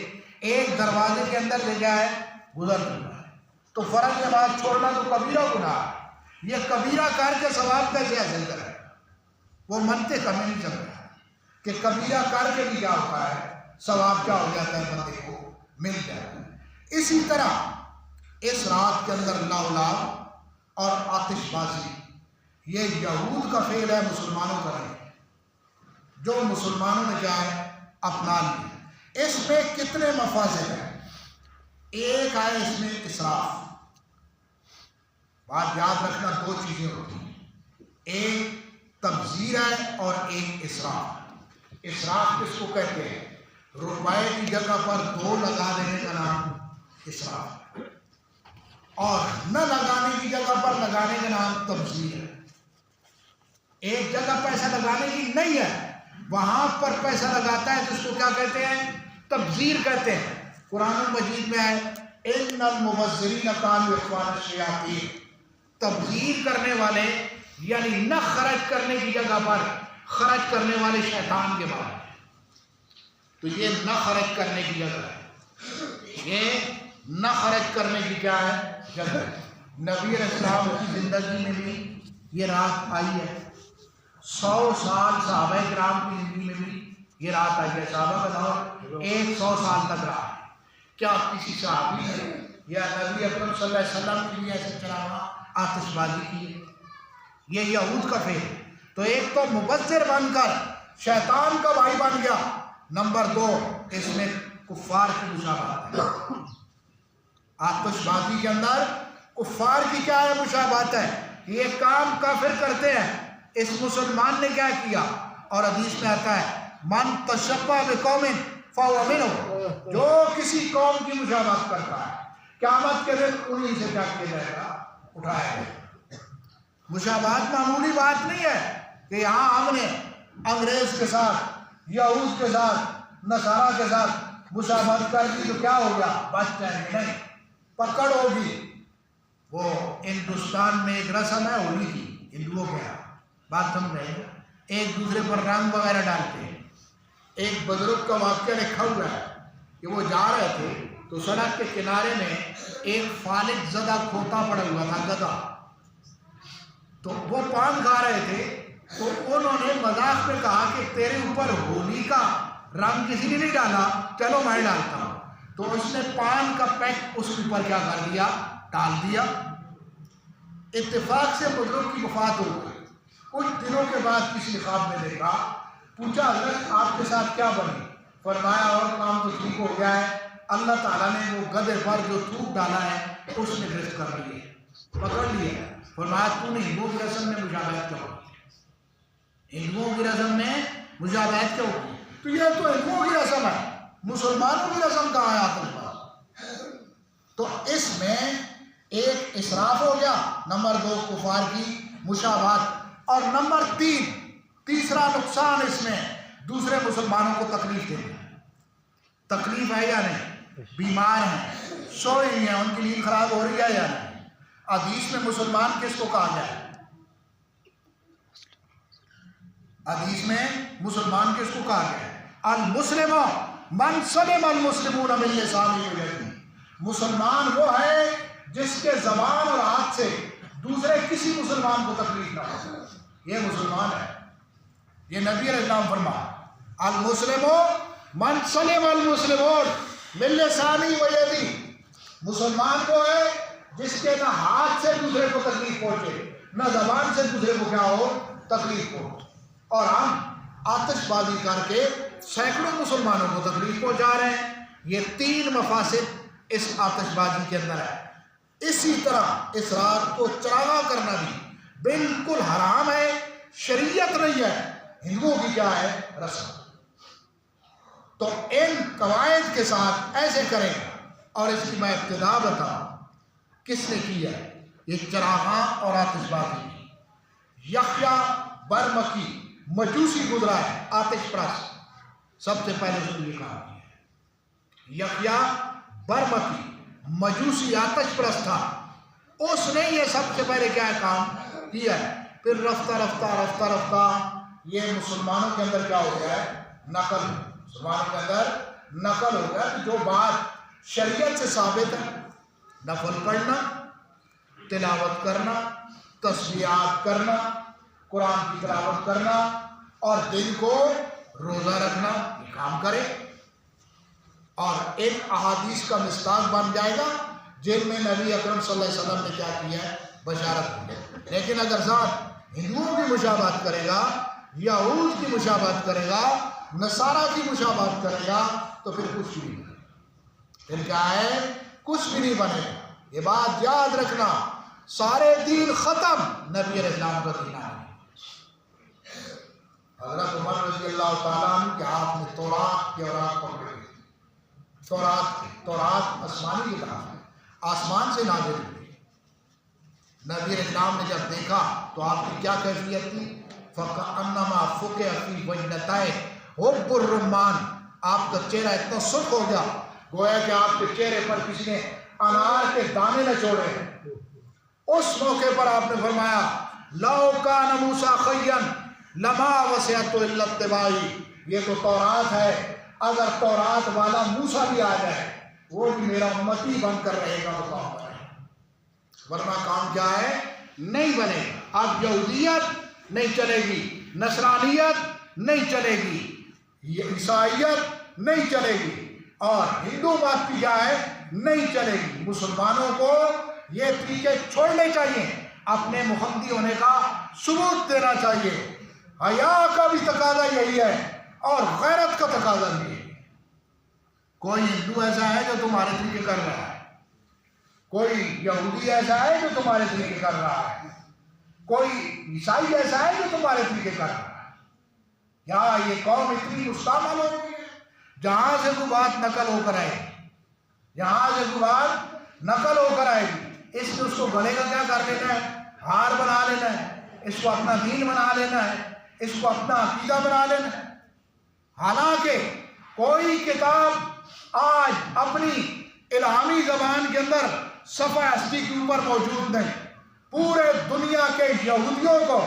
ایک دروازے کے اندر لے جائے گزر چکا ہے۔ تو فرض نماز چھوڑنا تو کبیرہ گناہ ہے، یہ کبیرہ کر کے ثواب کیسے حاصل کرے؟ وہ منطق ہمیں نہیں چل رہا کہ کبیرہ کر کے بھی کیا ہوتا ہے؟ ثواب کیا ہو جاتا ہے؟ بندے کو مل جاتا ہے۔ اسی طرح اس رات کے اندر لولاب اور آتش بازی، یہ یہود کا فعل ہے، مسلمانوں کا نہیں، جو مسلمانوں نے کیا ہے؟ اپنا لیا۔ اس میں کتنے مفاسد ہیں؟ ایک ہے اس میں اسراف۔ بات یاد رکھنا، دو چیزیں ہوتی ہیں، ایک تبذیر ہے اور ایک اسراف۔ اسراف کس کو کہتے ہیں؟ روپے کی جگہ پر 2 لگا دینے کا نام اسراف ہے، اور نہ لگانے کی جگہ پر لگانے کا نام تبذیر ہے۔ ایک جگہ پیسہ لگانے کی نہیں ہے، وہاں پر پیسہ لگاتا ہے تو اس کو کیا کہتے ہیں؟ تبذیر کہتے ہیں۔ قرآن مجید میں ہے ان المبذرین کانوا اخوان الشیاطین، تبذیر کرنے والے یعنی نہ خرچ کرنے کی جگہ پر خرچ کرنے والے شیطان کے بارے میں. تو یہ نہ خرچ کرنے کی جگہ ہے، یہ نہ خرچ کرنے کی کیا ہے جگہ ہے. نبی علیہ السلام کی زندگی میں بھی یہ رات آئی ہے، 100 سال صحابہ کرام کی زندگی میں بھی یہ رات آئی ہے. صحابہ کا دور 100 سال تک رہا ہے. کیا کسی صحابی نے یا نبی اکرم صلی اللہ علیہ وسلم کے لیے ایسے چلانا آتش بازی کی ہے؟ یہ یہود کا فعل. تو ایک تو مبذر بن کر شیطان کا بھائی بن گیا، نمبر 2 اس میں کفار کی مشابہت ہے. آتش بازی کے اندر کفار کی کیا ہے مشابہت ہے. یہ کام کافر کرتے ہیں، اس مسلمان نے کیا کیا؟ اور حدیث میں آتا ہے من تشبہ بقوم فہو منہم، جو کسی قوم کی مشابہت کرتا ہے قیامت کے دن انہی سے کیا کیا جائے گا، اٹھایا جائے گا. مشابہت معمولی بات نہیں ہے کہ یہاں ہم نے انگریز کے ساتھ، یہود کے ساتھ، نصارہ کے ساتھ مشابہت کر دی تو کیا ہو گیا، بچ جائیں گے. نہیں، پکڑ ہوگی. وہ ہندوستان میں ایک رسم ہے ہولی کی، ہندوؤں کے یہاں بات سمجھ رہے ہیں، ایک دوسرے پر رنگ وغیرہ ڈالتے ہیں. ایک بزرگ کا واقعہ لکھا ہوا ہے کہ وہ جا رہے تھے تو سڑک کے کنارے میں ایک فالج زدہ کھوتا پڑا ہوا تھا، گدھا. تو وہ پان کھا رہے تھے تو انہوں نے مذاق میں کہا کہ تیرے اوپر ہولی کا رنگ کسی نے نہیں ڈالا، چلو میں ڈالتا ہوں. تو اس نے پان کا پیک اس کے اوپر کیا کر دیا، ڈال دیا. اتفاق سے بزرگ کی وفات ہو گئی. کچھ دنوں کے بعد کسی نے خواب میں دیکھا، پوچھا حضرت آپ کے ساتھ کیا بنی؟ فرمایا اور کام تو ٹھیک ہو گیا ہے، اللہ تعالیٰ نے وہ گدھے پر جو تھوک ڈالا ہے اس نے گرفت کر لیے، پکڑ لیے. فرمایا تو نے ہندوؤں کی رسم میں مشابہت کیوں کی؟ ہندوؤں کی رسم میں مشابہت کیوں کی؟ تو یہ تو ہندوؤں کی رسم ہے، مسلمانوں کی رسم کہاں ہے آپ کے پاس؟ تو اس میں ایک اسراف ہو گیا، نمبر 2 کفار کی مشابہت، اور نمبر 3 تیسرا نقصان اس میں دوسرے مسلمانوں کو تکلیف دینا. تکلیف ہے یا نہیں؟ بیمار ہیں، سوئے ہیں، ان کی نیند خراب ہو رہی ہے یا نہیں؟ حدیث میں مسلمان کس کو کہا گیا ہے؟ حدیث میں مسلمان کس کو کہا گیا ہے؟ المسلم من سلم المسلمون من لسانه ویده. مسلمان وہ ہے جس کے زبان اور ہاتھ سے دوسرے کسی مسلمان کو تکلیف نہ ہو، یہ مسلمان ہے. یہ نبی علیہ السلام فرمایا المسلم من سلم المسلمون من لسانه ویده. مسلمان وہ ہے جس کے نہ ہاتھ سے دوسرے کو تکلیف پہنچے، نہ زبان سے دوسرے کو کیا ہو، تکلیف پہنچے. اور ہم آتش بازی کر کے سینکڑوں مسلمانوں کو تکلیف پہنچا رہے ہیں. یہ 3 مفاسد اس آتش بازی کے اندر ہے. اسی طرح اس رات کو چراغاں کرنا بھی بالکل حرام ہے، شریعت نہیں ہے، ہندوؤں کی کیا ہے، رسم. تو ان قواعد کے ساتھ ایسے کریں. اور اس کی میں ابتدا بتاؤں کس نے کی ہے یہ چراغاں اور آتش بازی کی. یحییٰ برمکی مجوسی گزرا ہے، آتش پرست. سب سے پہلے اس نے یہ کہا ہے یحییٰ برمکی مجوسی آتش پرست تھا، اس نے یہ سب سے پہلے کیا کام کیا ہے. پھر رفتہ رفتہ رفتہ رفتہ یہ مسلمانوں کے اندر کیا ہو گیا ہے، نقل. مسلمانوں کے اندر نقل ہو گیا جو بات شریعت سے ثابت ہے، نفل پڑھنا، تلاوت کرنا، تسبیحات کرنا، قرآن کی تلاوت کرنا اور دن کو روزہ رکھنا، یہ کام کرے. اور ان احادیث کا مصداق بن جائے گا جن میں نبی اکرم صلی اللہ علیہ وسلم نے کیا کیا ہے، بشارت کی ہے. لیکن اگر ذات ہندوؤں کی مشابہت کرے گا، یہود کی مشابہت کرے گا، نصارہ کی مشابہت کرے گا تو پھر کچھ بھی نہیں. پھر کیا ہے، کچھ بھی نہیں بنے گا. یہ بات یاد رکھنا، سارے دین ختم، نبی علیہ السلام کا دین آئے. حضرت عمر رضی اللہ تعالیٰ عنہ کے ہاتھ میں تورات کی اوراق پکڑی گئی. تورات آسمانی کتاب ہے، آسمان سے نازل ہوئی. نبی علیہ السلام نے جب دیکھا تو آپ کی کیا کیفیت تھی؟ فَكَأَنَّمَا فُقِعَ فِي وَجْنَتَيْهِ حُبُّ الرُّمَّانِ. آپ کا چہرہ اتنا سرخ ہو گیا گویا کہ آپ کے چہرے پر کسی نے انار کے دانے نہ چھوڑے. اس موقع پر آپ نے فرمایا لو کان موسیٰ خیا لما وسعت الا اتباعی، یہ تو تورات ہے، اگر تورات والا موسیٰ بھی آ جائے وہ بھی میرا امتی بن کر رہے گا تو کام بنے گا، ورنہ کام کیا ہے؟ نہیں بنے گا۔ اب یہودیت نہیں چلے گی، نصرانیت نہیں چلے گی، عیسائیت نہیں چلے گی، اور ہندو مت کی کیا ہے؟ نہیں چلے گی۔ مسلمانوں کو یہ طریقے چھوڑنے چاہیے، اپنے محمدی ہونے کا ثبوت دینا چاہیے۔ حیا کا بھی تقاضا یہی ہے اور غیرت کا تقاضا بھی ہے۔ کوئی ہندو ایسا ہے جو تمہارے طریقے کر رہا ہے، کوئی یہودی ایسا ہے جو تمہارے طریقے کر رہا ہے، کوئی عیسائی ایسا ہے جو تمہارے طریقے کر رہا ہے۔ یا یہ قوم اتنی مستعمل ہو گئی ہے، جہاں سے کوئی بات نقل ہو کر آئے گی، جہاں سے کوئی بات نقل ہو کر آئے گی، اس نے اس کو گلے کا کیا کر لینا ہے؟ ہار بنا لینا ہے، اس کو اپنا دین بنا لینا ہے، اس کو اپنا عقیدہ بنا لینا ہے۔ حالانکہ کوئی کتاب آج اپنی الہامی زبان کے اندر صفحہ 80 کے اوپر موجود نہیں۔ پورے دنیا کے یہودیوں کو،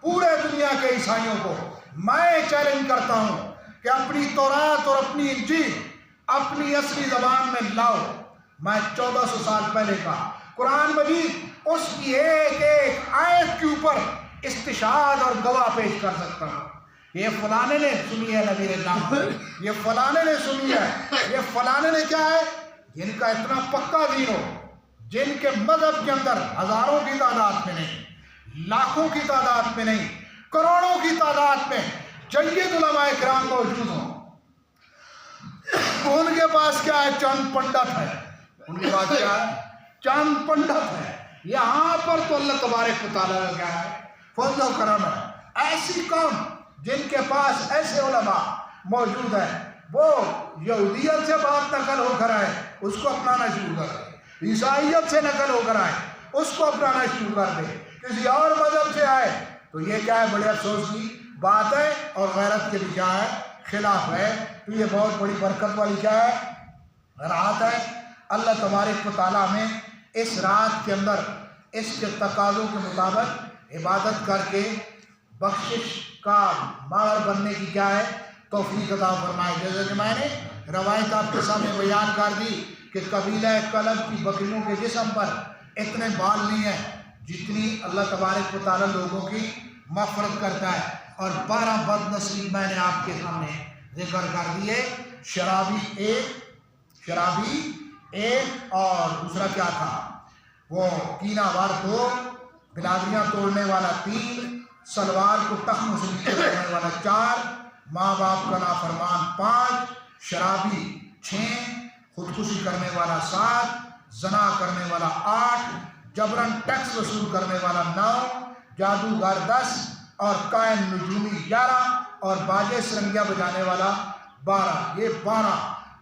پورے دنیا کے عیسائیوں کو میں چیلنج کرتا ہوں کہ اپنی تورات اور اپنی انجیل اپنی اصلی زبان میں لاؤ۔ میں 1400 سال پہلے کا قرآن مجید اس کی ایک ایک آیت کے اوپر استشہاد اور گواہ پیش کر سکتا ہوں۔ یہ فلانے نے سنی ہے نبی اللہ، یہ فلانے نے سنی ہے، یہ فلانے نے کیا ہے؟ جن کا اتنا پکا دین ہو، جن کے مذہب کے اندر ہزاروں کی تعداد میں نہیں، لاکھوں کی تعداد میں نہیں، کروڑوں کی تعداد میں جید علماء کرام موجود ہوں، ان کے پاس کیا ہے؟ چند پنڈت ہے، ان کے پاس کیا ہے؟ چند پنڈت ہے۔ یہاں پر تو اللہ تبارک و تعالیٰ کا کیا ہے؟ فضل و کرم ہے۔ ایسی قوم جن کے پاس ایسے علماء موجود ہیں، وہ یہودیت سے بات نقل ہو کر آئے، اس کو اپنانا شروع کر دے، عیسائیت سے نقل ہو کر آئے، اس کو اپنانا شروع کر دے، کسی اور مذہب سے آئے تو یہ کیا ہے؟ بڑے افسوس کی بات ہے، اور غیرت کے بھی کیا ہے؟ خلاف ہے۔ تو یہ بہت بڑی برکت والی کیا ہے؟ رات ہے۔ اللہ تبارک و تعالیٰ میں اس رات کے اندر اس کے تقاضوں کے مطابق عبادت کر کے بخشش کا ماہر بننے کی کیا ہے؟ توفیق عطا فرمائے۔ جیسے کہ میں نے روایت آپ کے سامنے بیان کر دی کہ قبیلہ کلب کی بکریوں کے جسم پر اتنے بال نہیں ہیں جتنی اللہ تبارک و تعالیٰ لوگوں کی مغفرت کرتا ہے، اور 12 بد نصیب میں نے آپ کے سامنے ذکر کر دیے۔ شرابی ایک اور دوسرا کیا تھا؟ وہ کینہ وار 2، بلادریاں توڑنے والا 3، سلوار کو تخم سے نیچے کرنے والا 4، ماں باپ کا نافرمان 5، شرابی 6، خودکشی کرنے والا 7، زنا کرنے والا 8، جبرن ٹیکس وصول کرنے والا 9، جادوگر 10، اور کائن نجومی 11، اور باجے سرنگیا بجانے والا 12۔ یہ 12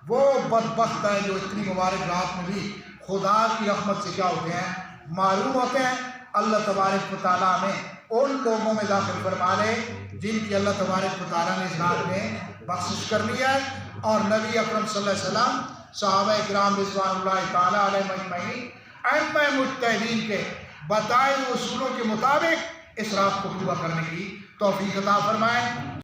وہ بدبخت ہیں جو اتنی مبارک رات میں بھی خدا کی رحمت سے کیا ہوتے ہیں؟ معروم ہوتے ہیں۔ اللہ تبارک و تعالیٰ میں ان لوگوں میں داخل فرما لے جن کی اللہ تبارک و تعالیٰ نے اس رات میں بخشش کرنی ہے، اور نبی اکرم صلی اللہ علیہ وسلم، صحابہ کرام رضوان اللہ تعالیٰ علیہ مجمعین، ائمہ مجتہدین کے بتائے ہوئے اصولوں کے مطابق اس رات کو پورا کرنے کی توفیق عطا فرمائے۔